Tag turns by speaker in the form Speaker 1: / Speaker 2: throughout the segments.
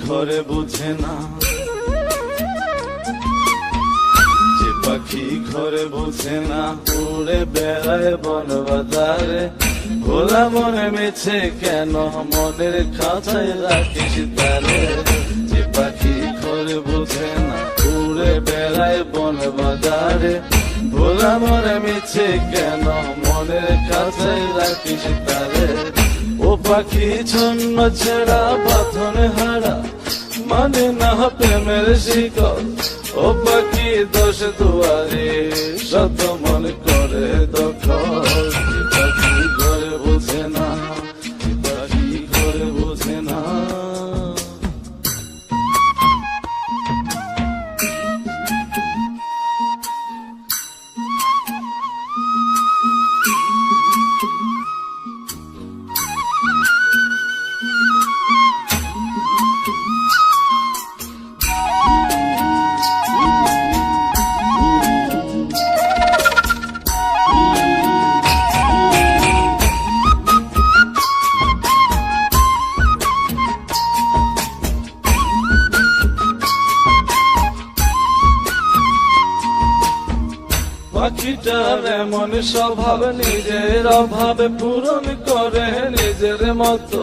Speaker 1: ঘরে বুঝে না, যে পাখি ঘরে বুঝে না, উড়ে বেড়ায় বন বাজারে। ভোলা মনে মেছে কেন মনের খাঁচায় রাখিস তারে। যে পাখি ঘরে বুঝে না, উড়ে বেড়ায় বন বাজারে। ভোলা মনে মেছে কেন মনের খাঁচায় রাখিস তারে। ও পাখি ছন্ন ছেড়া বাঁধনে হারা, মানে না প্রেমের শিকল। ও পাখি দোষ দুয়ারে, শত মন করে দখল। যে পাখি ঘরে বুঝে না, যে পাখি ঘরে বুঝে না। পাখিটার এমন স্বভাব, নিজের অভাবে পূরণ করে নিজের মতো।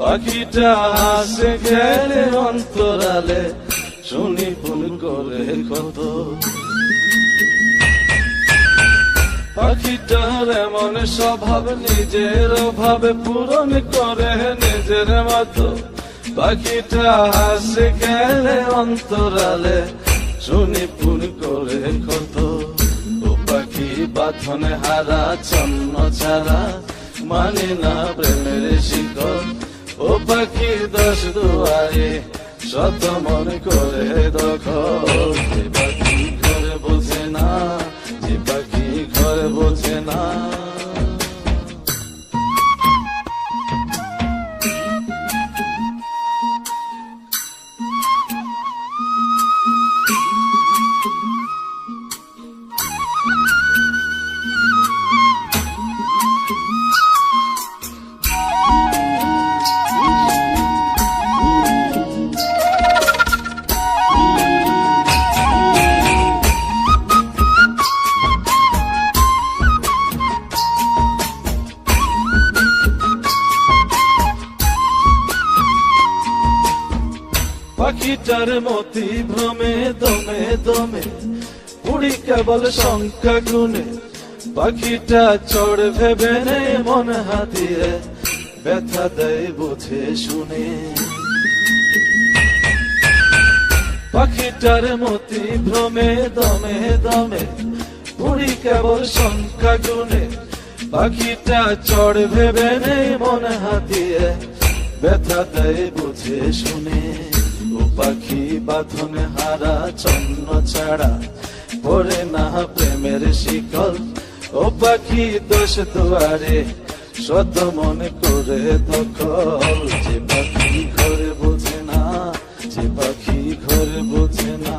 Speaker 1: পাখিটা হাসে খেলে অন্তরালে, শুনি ফুল করে কত। পাখিটার এমন স্বভাব, নিজের অভাবে পূরণ করে নিজের মতো। পাখিটা হাসে খেলে অন্তরালে, শুনি ফুল করে কত। পাখি বাঁধনে হারা, ছন্ন ছাড়া, মানে না প্রেমের শিকল। ও পাখি দোষ দুয়ারে, শত মন করে দখল। যে পাখি ঘরে বোঝে না, যে পাখি ঘরে বোঝে না। পাখিটার মতি ভ্রমে দমে দমে, উড়ি কেবল সংখ্যা গুনে। পাখিটা চড় ভেবে নেই মন হাতিয়ে, ব্যথা দেয় বুঝে শুনে। পাখিটার মতি ভ্রমে দমে দমে, উড়ি কেবল সংখ্যা গুনে। পাখিটা চড় ভেবে নেই মন হাতিয়ে, ব্যথা দেয় বুঝে শুনে। ও পাখি বাঁধনে হারা, ছন্ন ছাড়া, পড়ে না প্রেমের শিকল। ও পাখি দোষ দুয়ারে, শত মন করে দখল। যে পাখি ঘরে বোঝে না, যে পাখি ঘরে বোঝে না।